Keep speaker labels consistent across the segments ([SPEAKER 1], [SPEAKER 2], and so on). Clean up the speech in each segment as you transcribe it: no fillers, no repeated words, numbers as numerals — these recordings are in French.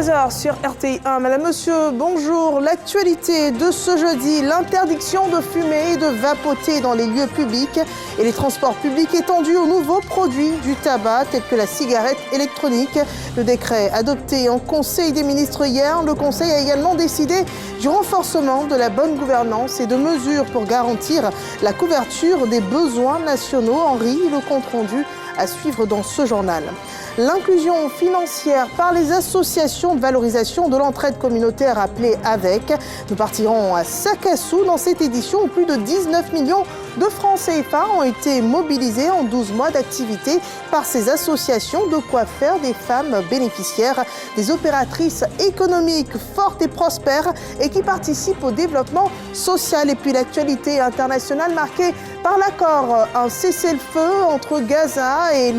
[SPEAKER 1] 11h sur RTI1. Madame, monsieur, bonjour. L'actualité de ce jeudi, l'interdiction de fumer et de vapoter dans les lieux publics et les transports publics étendus aux nouveaux produits du tabac tels que la cigarette électronique. Le décret adopté en Conseil des ministres hier, le Conseil a également décidé du renforcement de la bonne gouvernance et de mesures pour garantir la couverture des besoins nationaux. Henri, le compte-rendu à suivre dans ce journal. L'inclusion financière par les associations de valorisation de l'entraide communautaire appelées AVEC. Nous partirons à Sakassou dans cette édition où plus de 19 millions de francs CFA ont été mobilisés en 12 mois d'activité par ces associations. De quoi faire des femmes bénéficiaires, des opératrices économiques fortes et prospères et qui participent au développement social. Et puis l'actualité internationale marquée par l'accord, un cessez-le-feu entre Gaza et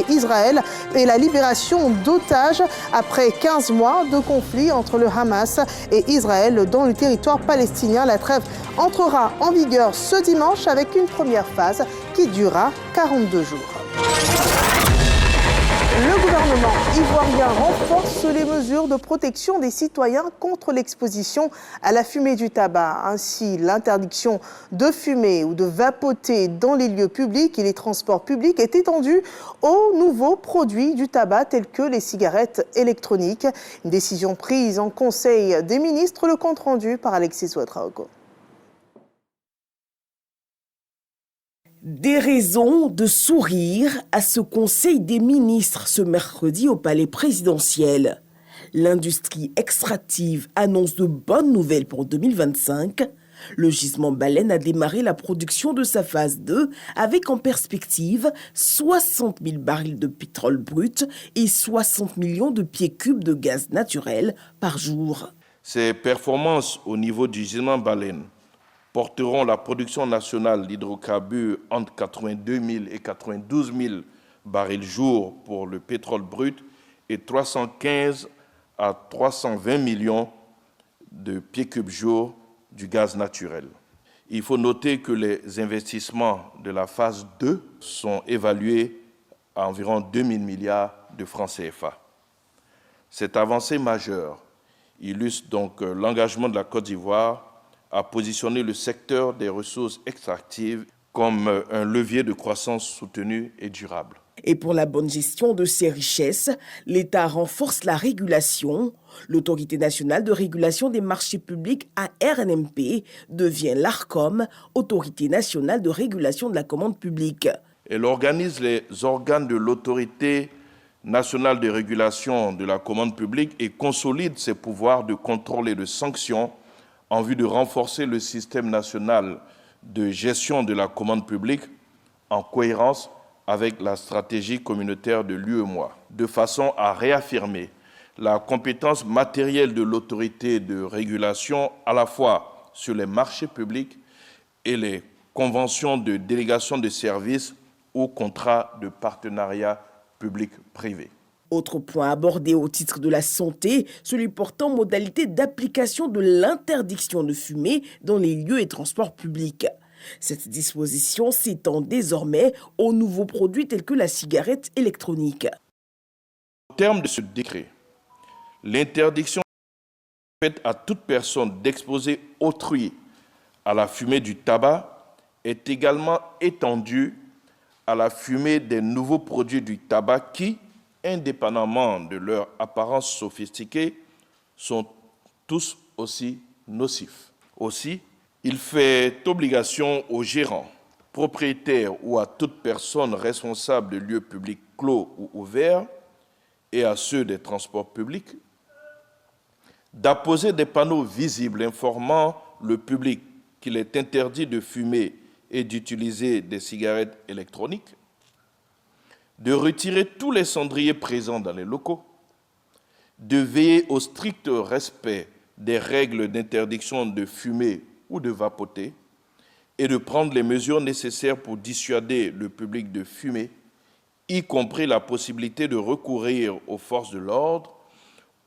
[SPEAKER 1] Israël et la libération d'otages après 15 mois de conflit entre le Hamas et Israël dans le territoire palestinien. La trêve entrera en vigueur ce dimanche avec une première phase qui durera 42 jours. Le gouvernement ivoirien renforce les mesures de protection des citoyens contre l'exposition à la fumée du tabac. Ainsi, l'interdiction de fumer ou de vapoter dans les lieux publics et les transports publics est étendue aux nouveaux produits du tabac tels que les cigarettes électroniques. Une décision prise en Conseil des ministres, le compte rendu par Alexis Ouattaraogo.
[SPEAKER 2] Des raisons de sourire à ce Conseil des ministres ce mercredi au Palais présidentiel. L'industrie extractive annonce de bonnes nouvelles pour 2025. Le gisement Baleine a démarré la production de sa phase 2 avec en perspective 60 000 barils de pétrole brut et 60 millions de pieds cubes de gaz naturel par jour.
[SPEAKER 3] Ces performances au niveau du gisement Baleine porteront la production nationale d'hydrocarbures entre 82 000 et 92 000 barils jour pour le pétrole brut et 315 à 320 millions de pieds cubes jour du gaz naturel. Il faut noter que les investissements de la phase 2 sont évalués à environ 2 000 milliards de francs CFA. Cette avancée majeure illustre donc l'engagement de la Côte d'Ivoire à positionner le secteur des ressources extractives comme un levier de croissance soutenu et durable.
[SPEAKER 2] Et pour la bonne gestion de ces richesses, l'État renforce la régulation. L'Autorité nationale de régulation des marchés publics, ARNMP, devient l'ARCOM, Autorité nationale de régulation de la commande publique.
[SPEAKER 3] Elle organise les organes de l'Autorité nationale de régulation de la commande publique et consolide ses pouvoirs de contrôle et de sanction en vue de renforcer le système national de gestion de la commande publique en cohérence avec la stratégie communautaire de l'UEMOA, de façon à réaffirmer la compétence matérielle de l'autorité de régulation à la fois sur les marchés publics et les conventions de délégation de services ou contrats de partenariat public-privé.
[SPEAKER 2] Autre point abordé au titre de la santé, celui portant modalité d'application de l'interdiction de fumer dans les lieux et transports publics. Cette disposition s'étend désormais aux nouveaux produits tels que la cigarette électronique.
[SPEAKER 3] Au terme de ce décret, l'interdiction faite à toute personne d'exposer autrui à la fumée du tabac est également étendue à la fumée des nouveaux produits du tabac qui, indépendamment de leur apparence sophistiquée, sont tous aussi nocifs. Aussi, il fait obligation aux gérants, propriétaires ou à toute personne responsable de lieux publics clos ou ouverts et à ceux des transports publics d'apposer des panneaux visibles informant le public qu'il est interdit de fumer et d'utiliser des cigarettes électroniques, de retirer tous les cendriers présents dans les locaux, de veiller au strict respect des règles d'interdiction de fumer ou de vapoter et de prendre les mesures nécessaires pour dissuader le public de fumer, y compris la possibilité de recourir aux forces de l'ordre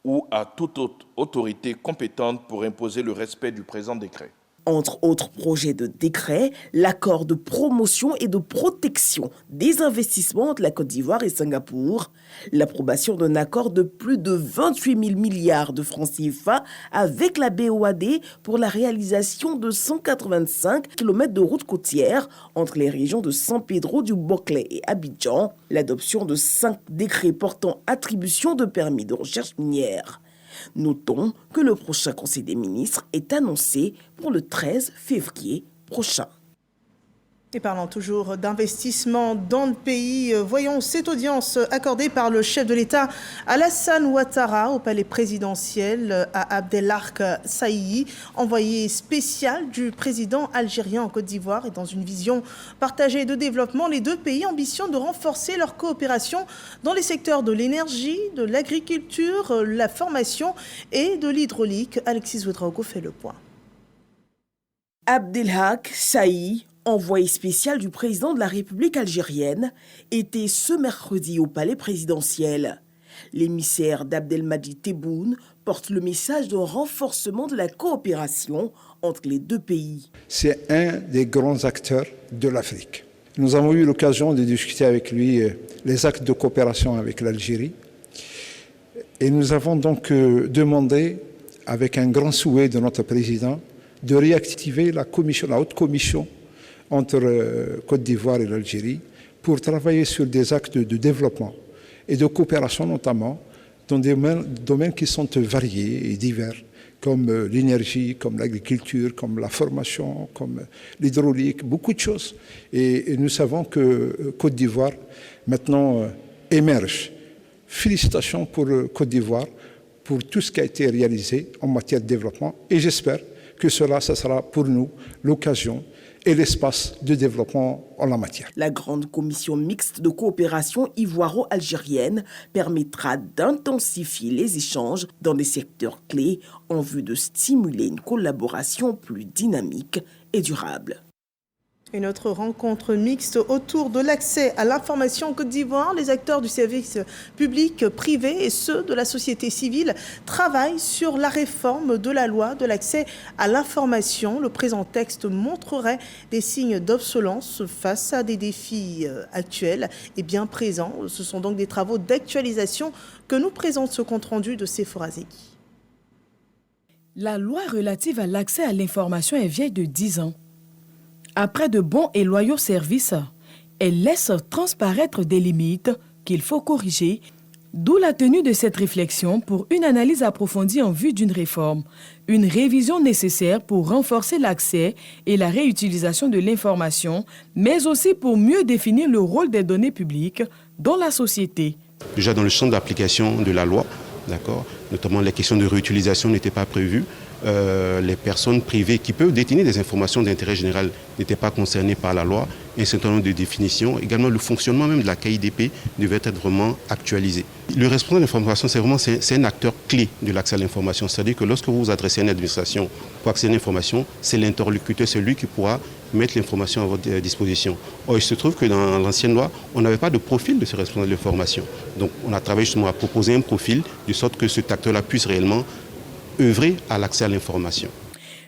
[SPEAKER 3] ou à toute autre autorité compétente pour imposer le respect du présent décret.
[SPEAKER 2] Entre autres projets de décret, l'accord de promotion et de protection des investissements entre la Côte d'Ivoire et Singapour, l'approbation d'un accord de plus de 28 000 milliards de francs CFA avec la BOAD pour la réalisation de 185 km de routes côtières entre les régions de San Pedro du Boclé et Abidjan, l'adoption de 5 décrets portant attribution de permis de recherche minière. Notons que le prochain Conseil des ministres est annoncé pour le 13 février prochain.
[SPEAKER 1] Et parlant toujours d'investissement dans le pays, voyons cette audience accordée par le chef de l'État Alassane Ouattara au palais présidentiel à Abdelhak Saïi, envoyé spécial du président algérien en Côte d'Ivoire. Et dans une vision partagée de développement, les deux pays ambitionnent de renforcer leur coopération dans les secteurs de l'énergie, de l'agriculture, la formation et de l'hydraulique. Alexis Ouedraogo fait le point.
[SPEAKER 2] Abdelhak Saïi, envoyé spécial du président de la République algérienne, était ce mercredi au palais présidentiel. L'émissaire d'Abdelmadjid Tebboune porte le message d'un renforcement de la coopération entre les deux pays.
[SPEAKER 4] C'est un des grands acteurs de l'Afrique. Nous avons eu l'occasion de discuter avec lui les actes de coopération avec l'Algérie. Et nous avons donc demandé, avec un grand souhait de notre président, de réactiver la haute commission entre Côte d'Ivoire et l'Algérie pour travailler sur des actes de développement et de coopération notamment dans des domaines qui sont variés et divers, comme l'énergie, comme l'agriculture, comme la formation, comme l'hydraulique, beaucoup de choses. Et nous savons que Côte d'Ivoire maintenant émerge. Félicitations pour Côte d'Ivoire pour tout ce qui a été réalisé en matière de développement et j'espère que ça sera pour nous l'occasion et l'espace de développement en la matière.
[SPEAKER 2] La grande commission mixte de coopération ivoiro-algérienne permettra d'intensifier les échanges dans des secteurs clés en vue de stimuler une collaboration plus dynamique et durable.
[SPEAKER 1] Une autre rencontre mixte autour de l'accès à l'information en Côte d'Ivoire. Les acteurs du service public privé et ceux de la société civile travaillent sur la réforme de la loi de l'accès à l'information. Le présent texte montrerait des signes d'obsolescence face à des défis actuels et bien présents. Ce sont donc des travaux d'actualisation que nous présente ce compte-rendu de Sephora Zegui.
[SPEAKER 5] La loi relative à l'accès à l'information est vieille de 10 ans. Après de bons et loyaux services, elle laisse transparaître des limites qu'il faut corriger, d'où la tenue de cette réflexion pour une analyse approfondie en vue d'une réforme, une révision nécessaire pour renforcer l'accès et la réutilisation de l'information, mais aussi pour mieux définir le rôle des données publiques dans la société.
[SPEAKER 6] Déjà dans le champ d'application de la loi, notamment les questions de réutilisation n'étaient pas prévues. Les personnes privées qui peuvent détenir des informations d'intérêt général n'étaient pas concernées par la loi. Un certain nombre de définitions. Également, le fonctionnement même de la KIDP devait être vraiment actualisé. Le responsable de l'information, c'est un acteur clé de l'accès à l'information. C'est-à-dire que lorsque vous vous adressez à une administration pour accéder à l'information, c'est l'interlocuteur, c'est lui qui pourra mettre l'information à votre disposition. Or, il se trouve que dans l'ancienne loi, on n'avait pas de profil de ce responsable de l'information. Donc, on a travaillé justement à proposer un profil de sorte que cet acteur-là puisse réellement œuvrer à l'accès à l'information.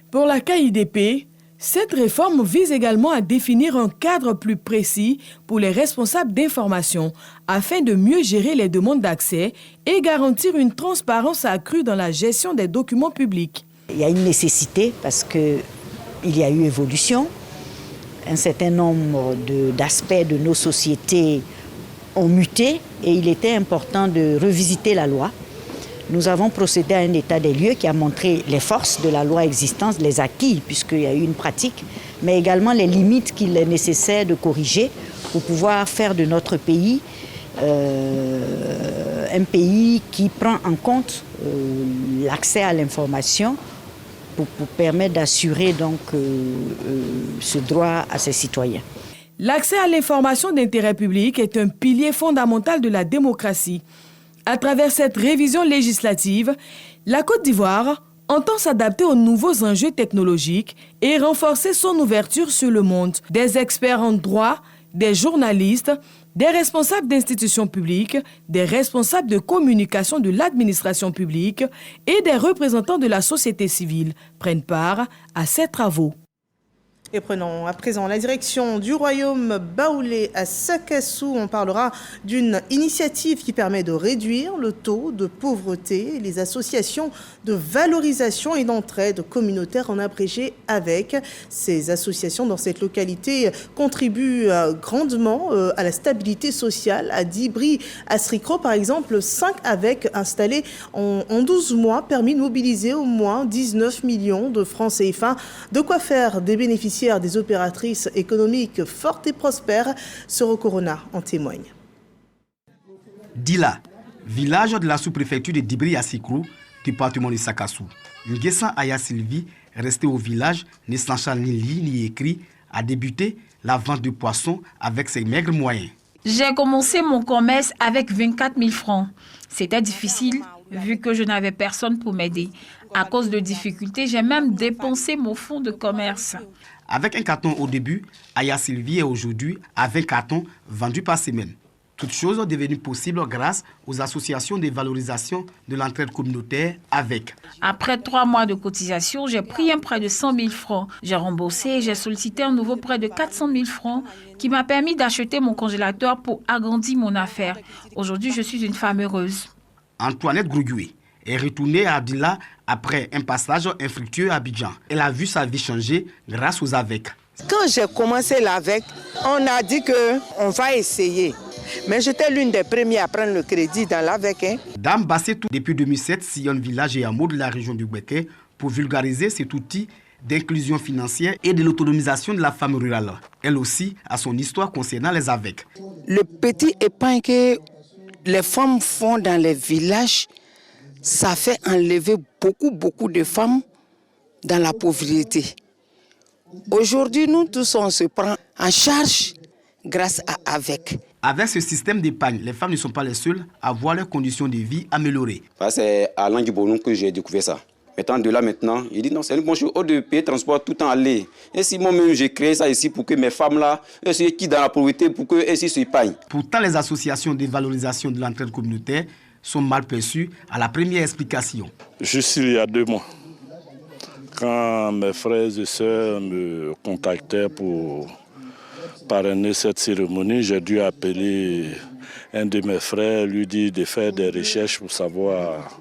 [SPEAKER 5] Pour la KIDP, cette réforme vise également à définir un cadre plus précis pour les responsables d'information afin de mieux gérer les demandes d'accès et garantir une transparence accrue dans la gestion des documents publics.
[SPEAKER 7] Il y a une nécessité parce qu'il y a eu évolution. Un certain nombre d'aspects de nos sociétés ont muté et il était important de revisiter la loi. Nous avons procédé à un état des lieux qui a montré les forces de la loi existante, les acquis, puisqu'il y a eu une pratique, mais également les limites qu'il est nécessaire de corriger pour pouvoir faire de notre pays un pays qui prend en compte l'accès à l'information pour permettre d'assurer donc ce droit à ses citoyens.
[SPEAKER 5] L'accès à l'information d'intérêt public est un pilier fondamental de la démocratie. À travers cette révision législative, la Côte d'Ivoire entend s'adapter aux nouveaux enjeux technologiques et renforcer son ouverture sur le monde. Des experts en droit, des journalistes, Des responsables d'institutions publiques, des responsables de communication de l'administration publique et des représentants de la société civile prennent part à ces travaux.
[SPEAKER 1] Et prenons à présent la direction du royaume baoulé à Sakassou. On parlera d'une initiative qui permet de réduire le taux de pauvreté. Les associations de valorisation et d'entraide communautaire en abrégé avec. Ces associations dans cette localité contribuent grandement à la stabilité sociale. À Dibri, à Srikro par exemple, 5 AVEC installés en 12 mois permis de mobiliser au moins 19 millions de francs CFA. De quoi faire des bénéficiaires des opératrices économiques fortes et prospères. Soro Corona en témoigne.
[SPEAKER 8] Dila, village de la sous-préfecture de Dibri à Srikro, département de Sakassou. Nguessan Aya Sylvie, restée au village, ne sachant ni lire ni écrit, a débuté la vente de poissons avec ses maigres moyens.
[SPEAKER 9] J'ai commencé mon commerce avec 24 000 francs. C'était difficile vu que je n'avais personne pour m'aider. À cause de difficultés, j'ai même dépensé mon fonds de commerce.
[SPEAKER 8] Avec un carton au début, Aya Sylvie est aujourd'hui à 20 cartons vendus par semaine. Toute chose est devenue possible grâce aux associations de valorisation de l'entraide communautaire avec.
[SPEAKER 9] Après 3 mois de cotisation, j'ai pris un prêt de 100 000 francs. J'ai remboursé et j'ai sollicité un nouveau prêt de 400 000 francs qui m'a permis d'acheter mon congélateur pour agrandir mon affaire. Aujourd'hui, je suis une femme heureuse.
[SPEAKER 8] Antoinette Grougoué est retournée à Dila après un passage infructueux à Abidjan. Elle a vu sa vie changer grâce aux AVEC.
[SPEAKER 10] Quand j'ai commencé l'AVEC, on a dit qu'on va essayer. Mais j'étais l'une des premières à prendre le crédit dans l'AVEC.
[SPEAKER 8] Dame Bassetou, depuis 2007, sillonne village et hameaux de la région du Béké pour vulgariser cet outil d'inclusion financière et de l'autonomisation de la femme rurale. Elle aussi a son histoire concernant les AVEC.
[SPEAKER 10] Le petit épargne que les femmes font dans les villages, ça fait enlever beaucoup de femmes dans la pauvreté. Aujourd'hui, nous tous, on se prend en charge grâce à AVEC.
[SPEAKER 8] Avec ce système d'épargne, les femmes ne sont pas les seules à voir leurs conditions de vie améliorées.
[SPEAKER 11] C'est à Languibonou que j'ai découvert ça. Étant de là maintenant, il dit non, c'est une bonne chose. Au lieu de payer transport tout le temps aller. Et si moi-même j'ai créé ça ici pour que mes femmes là, elles qui dans la pauvreté, pour qu'elles s'épargnent.
[SPEAKER 8] Pourtant, les associations de valorisation de l'entraide communautaire sont mal perçues à la première explication.
[SPEAKER 12] Juste il y a 2 mois, quand mes frères et sœurs me contactaient pour parrainer cette cérémonie, j'ai dû appeler un de mes frères, lui dire de faire des recherches pour savoir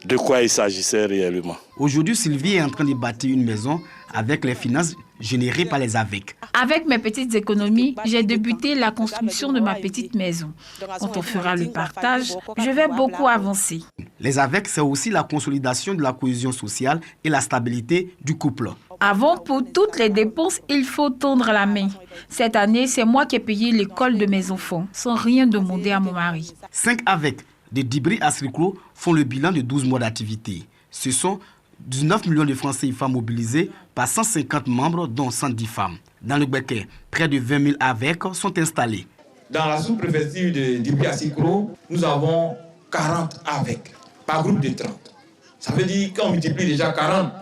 [SPEAKER 12] de quoi il s'agissait réellement.
[SPEAKER 8] Aujourd'hui, Sylvie est en train de bâtir une maison avec les finances générées par les AVEC.
[SPEAKER 9] Avec mes petites économies, j'ai débuté la construction de ma petite maison. Quand on fera le partage, je vais beaucoup avancer.
[SPEAKER 8] Les AVEC, c'est aussi la consolidation de la cohésion sociale et la stabilité du couple.
[SPEAKER 9] Avant, pour toutes les dépenses, il faut tendre la main. Cette année, c'est moi qui ai payé l'école de mes enfants, sans rien demander à mon mari.
[SPEAKER 8] 5 AVEC de Dibri à Srikro font le bilan de 12 mois d'activité. Ce sont 19 millions de francs CFA mobilisés par 150 membres, dont 110 femmes. Dans le Béké, près de 20 000 AVEC sont installés.
[SPEAKER 13] Dans la sous-préfecture de Dibri à Srikro, nous avons 40 AVEC par groupe de 30. Ça veut dire qu'on multiplie déjà 40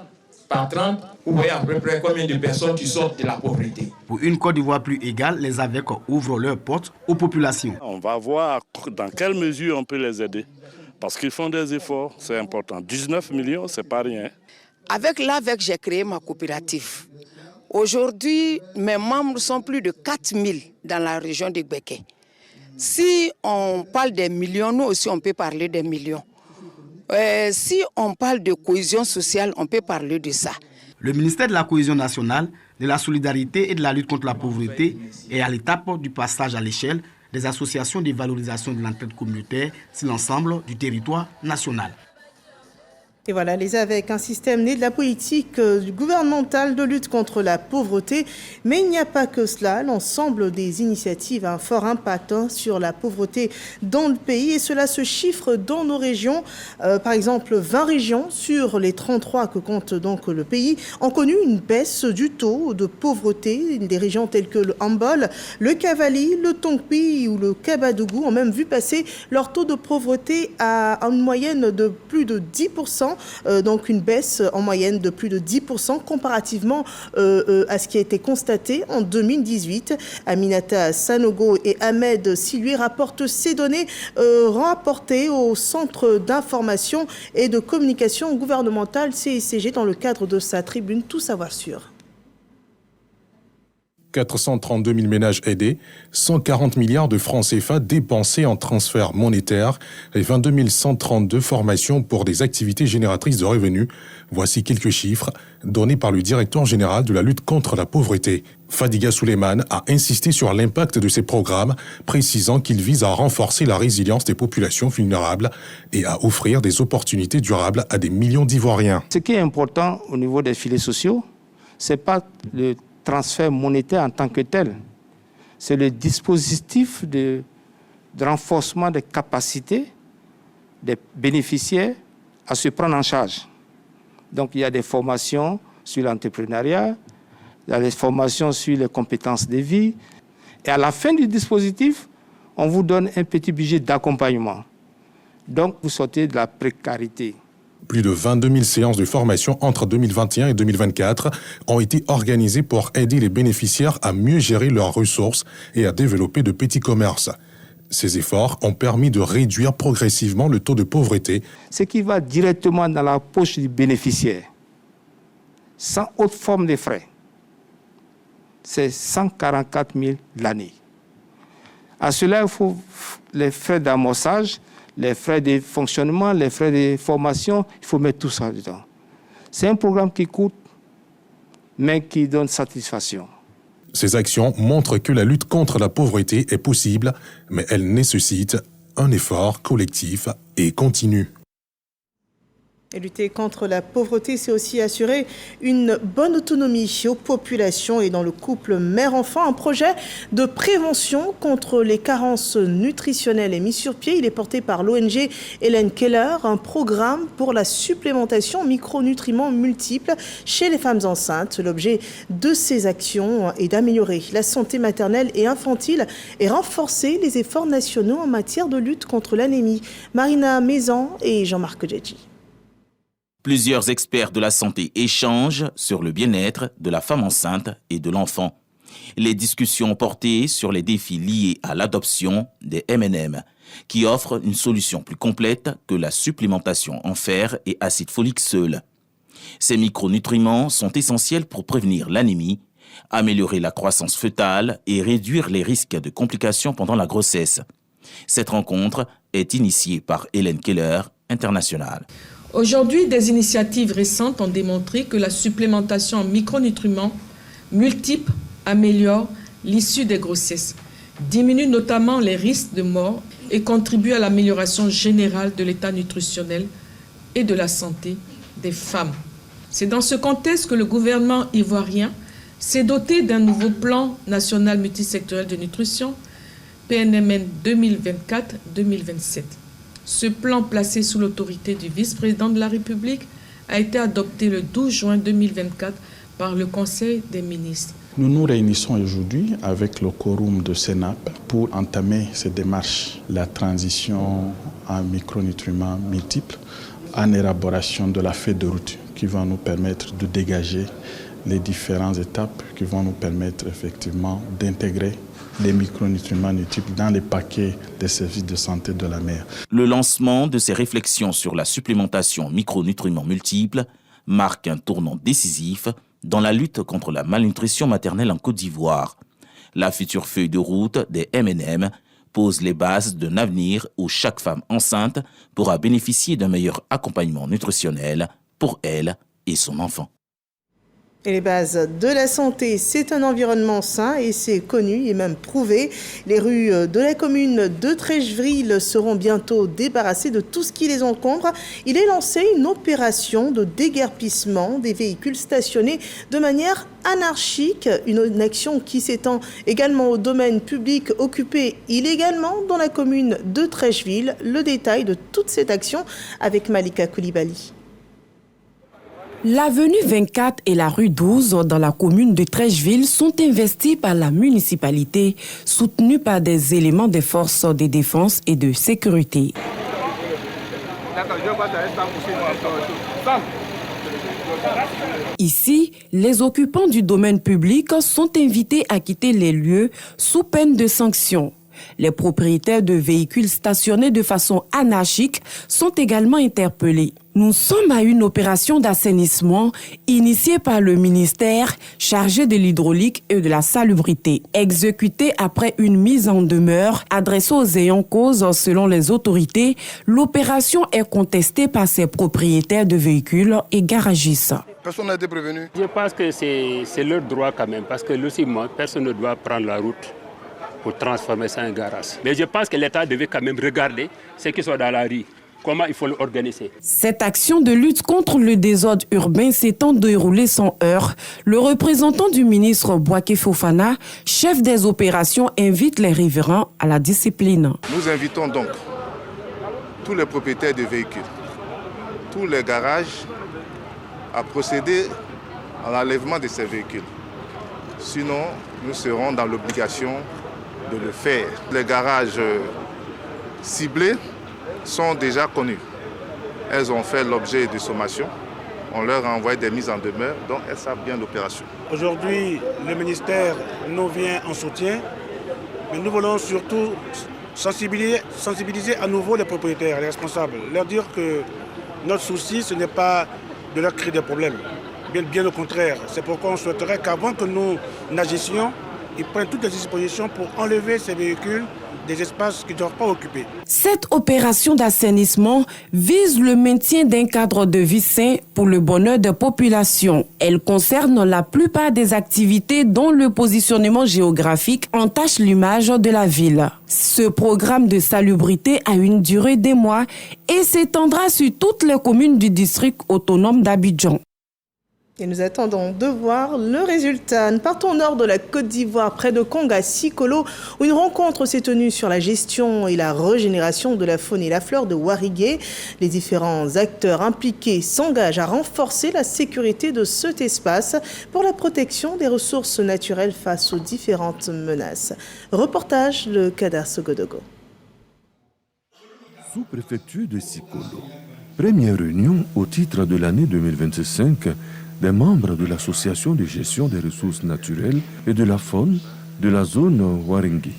[SPEAKER 13] par 30, vous voyez à peu près combien de personnes qui sortent de la pauvreté.
[SPEAKER 8] Pour une Côte d'Ivoire plus égale, les AVEC ouvrent leurs portes aux populations.
[SPEAKER 12] On va voir dans quelle mesure on peut les aider. Parce qu'ils font des efforts, c'est important. 19 millions, c'est pas rien.
[SPEAKER 10] Avec l'AVEC, j'ai créé ma coopérative. Aujourd'hui, mes membres sont plus de 4 000 dans la région de Béké. Si on parle des millions, nous aussi on peut parler des millions. Si on parle de cohésion sociale, on peut parler de ça.
[SPEAKER 8] Le ministère de la Cohésion nationale, de la solidarité et de la lutte contre la pauvreté est à l'étape du passage à l'échelle des associations de valorisation de l'entraide communautaire sur l'ensemble du territoire national.
[SPEAKER 1] Et voilà, les AVEC, un système né de la politique gouvernementale de lutte contre la pauvreté. Mais il n'y a pas que cela. L'ensemble des initiatives a un fort impact sur la pauvreté dans le pays. Et cela se chiffre dans nos régions. Par exemple, 20 régions sur les 33 que compte donc le pays ont connu une baisse du taux de pauvreté. Des régions telles que le Hambol, le Cavali, le Tongpi ou le Kabadougou ont même vu passer leur taux de pauvreté à une moyenne de plus de 10%. donc une baisse en moyenne de plus de 10% comparativement à ce qui a été constaté en 2018. Aminata Sanogo et Ahmed Silui rapportent ces données rapportées au Centre d'information et de communication gouvernementale CICG dans le cadre de sa tribune Tout savoir sur.
[SPEAKER 14] 432 000 ménages aidés, 140 milliards de francs CFA dépensés en transferts monétaires et 22 132 formations pour des activités génératrices de revenus. Voici quelques chiffres donnés par le directeur général de la lutte contre la pauvreté. Fadiga Souleymane a insisté sur l'impact de ces programmes, précisant qu'ils visent à renforcer la résilience des populations vulnérables et à offrir des opportunités durables à des millions d'Ivoiriens.
[SPEAKER 15] Ce qui est important au niveau des filets sociaux, ce n'est pas le transfert monétaire en tant que tel. C'est le dispositif de renforcement des capacités des bénéficiaires à se prendre en charge. Donc il y a des formations sur l'entrepreneuriat, il y a des formations sur les compétences de vie. Et à la fin du dispositif, on vous donne un petit budget d'accompagnement. Donc vous sortez de la précarité.
[SPEAKER 14] Plus de 22 000 séances de formation entre 2021 et 2024 ont été organisées pour aider les bénéficiaires à mieux gérer leurs ressources et à développer de petits commerces. Ces efforts ont permis de réduire progressivement le taux de pauvreté.
[SPEAKER 15] Ce qui va directement dans la poche du bénéficiaire, sans autre forme de frais, c'est 144 000 l'année. À cela, il faut les frais d'amorçage, les frais de fonctionnement, les frais de formation, il faut mettre tout ça dedans. C'est un programme qui coûte, mais qui donne satisfaction.
[SPEAKER 14] Ces actions montrent que la lutte contre la pauvreté est possible, mais elle nécessite un effort collectif et continu.
[SPEAKER 1] Et lutter contre la pauvreté, c'est aussi assurer une bonne autonomie aux populations et dans le couple mère-enfant. Un projet de prévention contre les carences nutritionnelles est mis sur pied. Il est porté par l'ONG Hélène Keller, un programme pour la supplémentation en micronutriments multiples chez les femmes enceintes. L'objet de ces actions est d'améliorer la santé maternelle et infantile et renforcer les efforts nationaux en matière de lutte contre l'anémie. Marina Maison et Jean-Marc Djedji.
[SPEAKER 16] Plusieurs experts de la santé échangent sur le bien-être de la femme enceinte et de l'enfant. Les discussions portaient sur les défis liés à l'adoption des M&M, qui offrent une solution plus complète que la supplémentation en fer et acide folique seul. Ces micronutriments sont essentiels pour prévenir l'anémie, améliorer la croissance fœtale et réduire les risques de complications pendant la grossesse. Cette rencontre est initiée par Hélène Keller, internationale.
[SPEAKER 5] Aujourd'hui, des initiatives récentes ont démontré que la supplémentation en micronutriments multiples améliore l'issue des grossesses, diminue notamment les risques de mort et contribue à l'amélioration générale de l'état nutritionnel et de la santé des femmes. C'est dans ce contexte que le gouvernement ivoirien s'est doté d'un nouveau plan national multisectoriel de nutrition, PNMN 2024-2027. Ce plan, placé sous l'autorité du vice-président de la République, a été adopté le 12 juin 2024 par le Conseil des ministres.
[SPEAKER 17] Nous nous réunissons aujourd'hui avec le quorum de CENAP pour entamer ces démarches. La transition en micronutriments multiples, en élaboration de la feuille de route qui va nous permettre de dégager les différentes étapes qui vont nous permettre effectivement d'intégrer les micronutriments multiples dans les paquets des services de santé de la mère.
[SPEAKER 16] Le lancement de ces réflexions sur la supplémentation en micronutriments multiples marque un tournant décisif dans la lutte contre la malnutrition maternelle en Côte d'Ivoire. La future feuille de route des M&M pose les bases d'un avenir où chaque femme enceinte pourra bénéficier d'un meilleur accompagnement nutritionnel pour elle et son enfant.
[SPEAKER 1] Et les bases de la santé, c'est un environnement sain et c'est connu et même prouvé. Les rues de la commune de Treichville seront bientôt débarrassées de tout ce qui les encombre. Il est lancé une opération de déguerpissement des véhicules stationnés de manière anarchique, une action qui s'étend également au domaine public occupé illégalement dans la commune de Treichville. Le détail de toute cette action avec Malika Koulibaly.
[SPEAKER 18] L'avenue 24 et la rue 12 dans la commune de Treichville sont investies par la municipalité, soutenues par des éléments des forces de défense et de sécurité. Ici, les occupants du domaine public sont invités à quitter les lieux sous peine de sanctions. Les propriétaires de véhicules stationnés de façon anarchique sont également interpellés. Nous sommes à une opération d'assainissement initiée par le ministère chargé de l'hydraulique et de la salubrité, exécutée après une mise en demeure adressée aux ayants cause. Selon les autorités, l'opération est contestée par ses propriétaires de véhicules et garagistes.
[SPEAKER 19] Personne n'a été prévenu. Je pense que c'est leur droit quand même, parce que logiquement, personne ne doit prendre la route pour transformer ça en garage. Mais je pense que l'État devait quand même regarder ceux qui sont dans la rue. Comment il faut l'organiser.
[SPEAKER 18] Cette action de lutte contre le désordre urbain s'étant déroulée sans heurts, le représentant du ministre Bouaké Fofana, chef des opérations, invite les riverains à la discipline.
[SPEAKER 20] Nous invitons donc tous les propriétaires de véhicules, tous les garages à procéder à l'enlèvement de ces véhicules. Sinon, nous serons dans l'obligation de le faire. Les garages ciblés sont déjà connus. Elles ont fait l'objet de sommations. On leur a envoyé des mises en demeure, donc elles savent bien l'opération.
[SPEAKER 21] Aujourd'hui, le ministère nous vient en soutien, mais nous voulons surtout sensibiliser à nouveau les propriétaires, les responsables, leur dire que notre souci, ce n'est pas de leur créer des problèmes. Bien au contraire, c'est pourquoi on souhaiterait qu'avant que nous n'agissions, ils prennent toutes les dispositions pour enlever ces véhicules des espaces qui ne doivent pas occuper.
[SPEAKER 18] Cette opération d'assainissement vise le maintien d'un cadre de vie sain pour le bonheur des populations. Elle concerne la plupart des activités dont le positionnement géographique entache l'image de la ville. Ce programme de salubrité a une durée des mois et s'étendra sur toutes les communes du district autonome d'Abidjan.
[SPEAKER 1] Et nous attendons de voir le résultat. Nous partons au nord de la Côte d'Ivoire, près de Konga, Sikolo, où une rencontre s'est tenue sur la gestion et la régénération de la faune et la flore de Warigué. Les différents acteurs impliqués s'engagent à renforcer la sécurité de cet espace pour la protection des ressources naturelles face aux différentes menaces. Reportage de Kadar Sogodogo.
[SPEAKER 22] Sous-préfecture de Sikolo. Première réunion au titre de l'année 2025 des membres de l'Association de gestion des ressources naturelles et de la faune de la zone Waringui,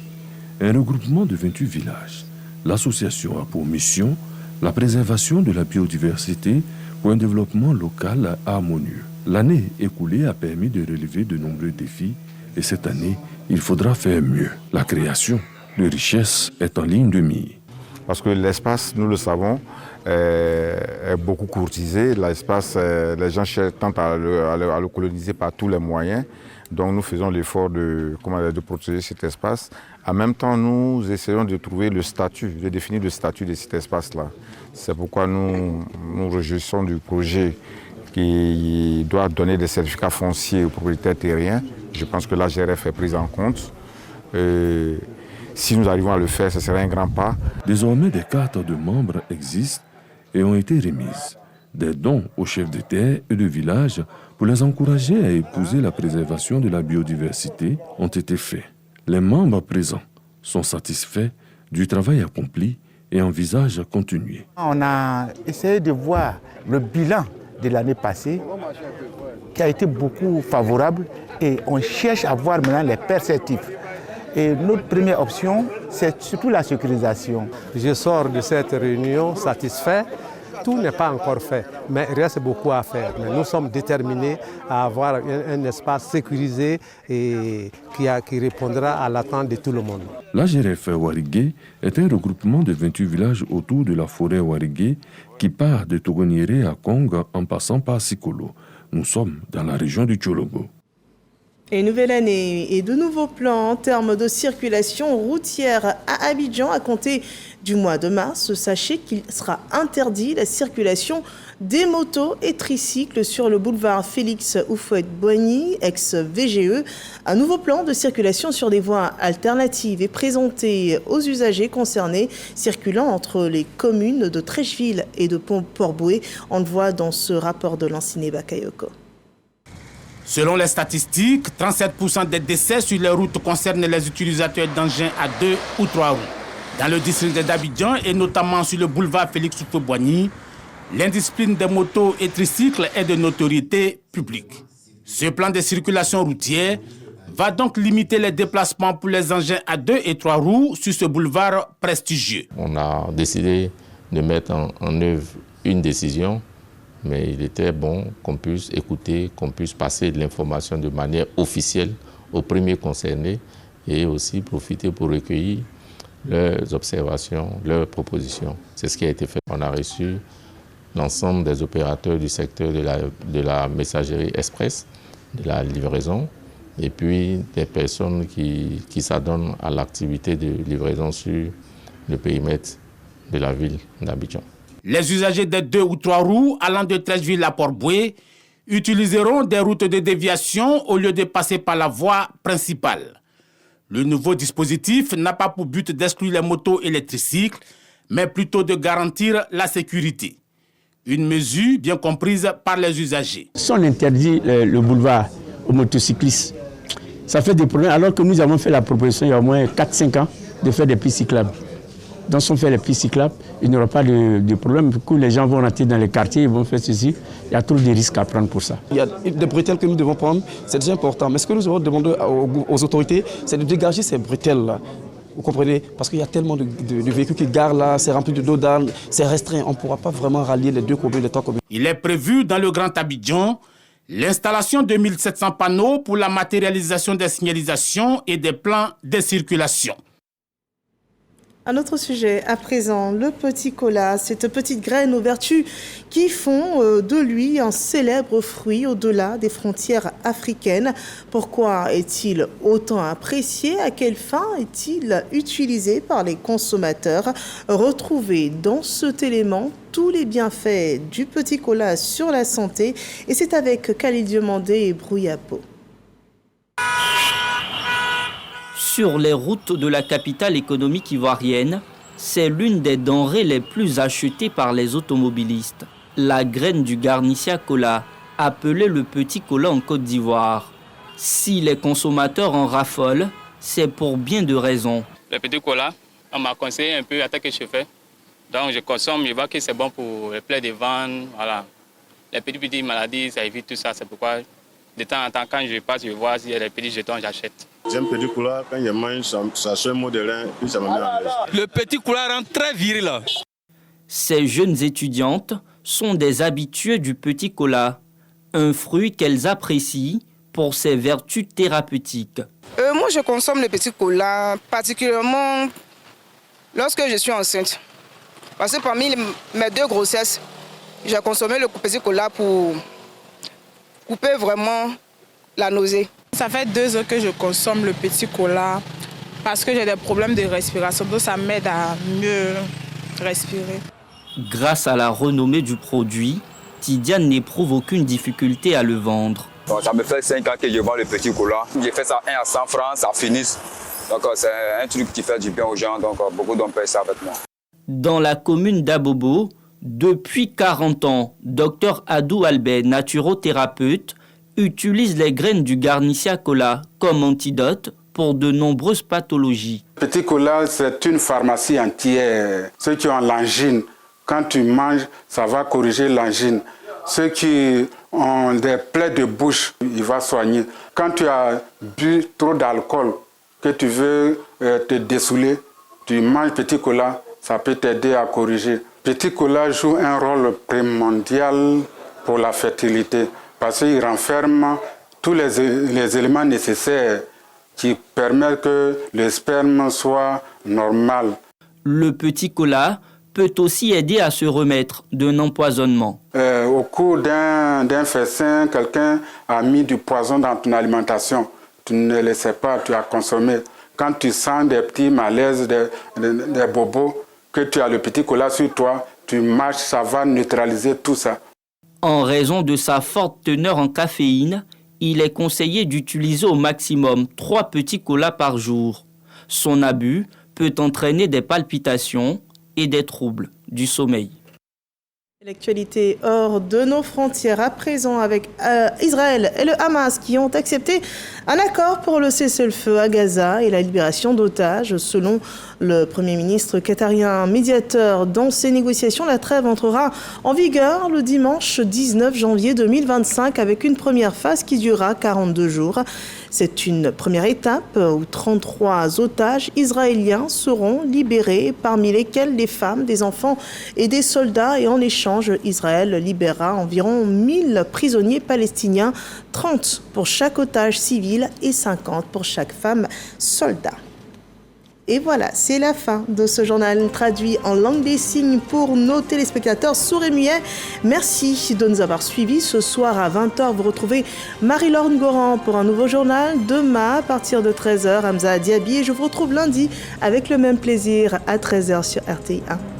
[SPEAKER 22] un regroupement de 28 villages. L'association a pour mission la préservation de la biodiversité pour un développement local harmonieux. L'année écoulée a permis de relever de nombreux défis et cette année, il faudra faire mieux. La création de richesses est en ligne de mire.
[SPEAKER 23] Parce que l'espace, nous le savons, est beaucoup courtisé. L'espace, les gens tentent à le coloniser par tous les moyens. Donc nous faisons l'effort de protéger cet espace. En même temps, nous essayons de trouver le statut, de définir le statut de cet espace-là. C'est pourquoi nous nous réjouissons du projet qui doit donner des certificats fonciers aux propriétaires terriens. Je pense que la GRF est prise en compte. Si nous arrivons à le faire, ce serait un grand pas.
[SPEAKER 22] Désormais, des cartes de membres existent et ont été remises. Des dons aux chefs de terre et de village pour les encourager à épouser la préservation de la biodiversité ont été faits. Les membres présents sont satisfaits du travail accompli et envisagent continuer.
[SPEAKER 24] On a essayé de voir le bilan de l'année passée qui a été beaucoup favorable et on cherche à voir maintenant les perspectives. Et notre première option, c'est surtout la sécurisation.
[SPEAKER 25] Je sors de cette réunion satisfait. Tout n'est pas encore fait, mais il reste beaucoup à faire. Mais nous sommes déterminés à avoir un espace sécurisé et qui répondra à l'attente de tout le monde.
[SPEAKER 22] La GRF Warigué est un regroupement de 28 villages autour de la forêt Warigué qui part de Togoniéré à Konga en passant par Sikolo. Nous sommes dans la région du Tchologo.
[SPEAKER 1] Et nouvelle année et de nouveaux plans en termes de circulation routière à Abidjan à compter du mois de mars. Sachez qu'il sera interdit la circulation des motos et tricycles sur le boulevard Félix Houphouët-Boigny, ex-VGE. Un nouveau plan de circulation sur des voies alternatives est présenté aux usagers concernés circulant entre les communes de Trècheville et de Port-Bouët. On le voit dans ce rapport de Lanciné Bakayoko.
[SPEAKER 26] Selon les statistiques, 37% des décès sur les routes concernent les utilisateurs d'engins à 2 ou 3 roues. Dans le district d'Abidjan et notamment sur le boulevard Félix Houphouët-Boigny, l'indiscipline des motos et tricycles est de notoriété publique. Ce plan de circulation routière va donc limiter les déplacements pour les engins à 2 et 3 roues sur ce boulevard prestigieux.
[SPEAKER 2] On a décidé de mettre en œuvre une décision, mais il était bon qu'on puisse écouter, qu'on puisse passer de l'information de manière officielle aux premiers concernés et aussi profiter pour recueillir leurs observations, leurs propositions. C'est ce qui a été fait. On a reçu l'ensemble des opérateurs du secteur de la messagerie express, de la livraison, et puis des personnes qui s'adonnent à l'activité de livraison sur le périmètre de la ville d'Abidjan.
[SPEAKER 26] Les usagers des 2 ou 3 roues allant de Treichville à Port-Boué utiliseront des routes de déviation au lieu de passer par la voie principale. Le nouveau dispositif n'a pas pour but d'exclure les motos et les tricycles, mais plutôt de garantir la sécurité. Une mesure bien comprise par les usagers.
[SPEAKER 3] Si on interdit le boulevard aux motocyclistes, ça fait des problèmes, alors que nous avons fait la proposition il y a au moins 4-5 ans de faire des pistes cyclables. Donc si on fait les pistes cyclables, il n'y aura pas de problème. Du coup, les gens vont rentrer dans les quartiers, ils vont faire ceci. Il y a trop de risques à prendre pour ça.
[SPEAKER 4] Il y a des bretelles que nous devons prendre, c'est déjà important. Mais ce que nous devons demander aux autorités, c'est de dégager ces bretelles-là. Vous comprenez? Parce qu'il y a tellement de véhicules qui garent là, c'est rempli de dos d'âne, c'est restreint. On ne pourra pas vraiment rallier les 2 communes, les 3 communes.
[SPEAKER 26] Il est prévu dans le Grand Abidjan l'installation de 1700 panneaux pour la matérialisation des signalisations et des plans de circulation.
[SPEAKER 1] Un autre sujet, à présent, le petit cola, cette petite graine aux vertus qui font de lui un célèbre fruit au-delà des frontières africaines. Pourquoi est-il autant apprécié? À quelle fin est-il utilisé par les consommateurs? Retrouvez dans cet élément tous les bienfaits du petit cola sur la santé. Et c'est avec Khalil Diomandé et Brouillapo.
[SPEAKER 6] Sur les routes de la capitale économique ivoirienne, c'est l'une des denrées les plus achetées par les automobilistes. La graine du Garnicia Cola, appelée le petit cola en Côte d'Ivoire. Si les consommateurs en raffolent, c'est pour bien de raisons.
[SPEAKER 7] Le petit cola, on m'a conseillé un peu à ce que je fais. Donc je consomme, je vois que c'est bon pour les plaies de ventre, voilà. Les petites maladies, ça évite tout ça, c'est pourquoi de temps en temps, quand je passe, je vois s'il y a des petits jetons, j'achète.
[SPEAKER 11] J'aime le petit cola, quand je mange, ça sent un mot de rein, puis ça me met à l'aise.
[SPEAKER 6] Le petit cola rend très viril. Ces jeunes étudiantes sont des habituées du petit cola, un fruit qu'elles apprécient pour ses vertus thérapeutiques.
[SPEAKER 27] Moi, je consomme le petit cola, particulièrement lorsque je suis enceinte. Parce que parmi mes 2 grossesses, j'ai consommé le petit cola pour couper vraiment la nausée.
[SPEAKER 28] Ça fait 2 ans que je consomme le petit cola parce que j'ai des problèmes de respiration. Donc ça m'aide à mieux respirer.
[SPEAKER 6] Grâce à la renommée du produit, Tidiane n'éprouve aucune difficulté à le vendre.
[SPEAKER 29] Donc, ça me fait 5 ans que je vends le petit cola. J'ai fait ça 1 à 100 francs, ça finit. Donc c'est un truc qui fait du bien aux gens, donc beaucoup d'hommes payent ça avec moi.
[SPEAKER 6] Dans la commune d'Abobo, depuis 40 ans, Dr Adou Albert, naturothérapeute, utilise les graines du Garnicia Cola comme antidote pour de nombreuses pathologies.
[SPEAKER 30] Petit cola, c'est une pharmacie entière. Ceux qui ont l'angine, quand tu manges, ça va corriger l'angine. Ceux qui ont des plaies de bouche, il va soigner. Quand tu as bu trop d'alcool, que tu veux te dessouler, tu manges petit cola, ça peut t'aider à corriger. Petit cola joue un rôle primordial pour la fertilité parce qu'il renferme tous les éléments nécessaires qui permettent que le sperme soit normal.
[SPEAKER 6] Le petit cola peut aussi aider à se remettre d'un empoisonnement.
[SPEAKER 30] Au cours d'un festin, quelqu'un a mis du poison dans ton alimentation. Tu ne le sais pas, tu as consommé. Quand tu sens des petits malaises, des bobos, que tu as le petit cola sur toi, tu marches, ça va neutraliser tout ça.
[SPEAKER 6] En raison de sa forte teneur en caféine, il est conseillé d'utiliser au maximum 3 petits colas par jour. Son abus peut entraîner des palpitations et des troubles du sommeil.
[SPEAKER 1] L'actualité hors de nos frontières à présent avec Israël et le Hamas qui ont accepté un accord pour le cessez-le-feu à Gaza et la libération d'otages. Selon le Premier ministre qatarien médiateur dans ces négociations, la trêve entrera en vigueur le dimanche 19 janvier 2025 avec une première phase qui durera 42 jours. C'est une première étape où 33 otages israéliens seront libérés, parmi lesquels des femmes, des enfants et des soldats. Et en échange, Israël libérera environ 1000 prisonniers palestiniens, 30 pour chaque otage civil et 50 pour chaque femme soldat. Et voilà, c'est la fin de ce journal traduit en langue des signes pour nos téléspectateurs sourds et muets. Merci de nous avoir suivis. Ce soir à 20h, vous retrouvez Marie-Laure Ngoran pour un nouveau journal. Demain, à partir de 13h, Hamza Diaby. Et je vous retrouve lundi avec le même plaisir à 13h sur RTI 1.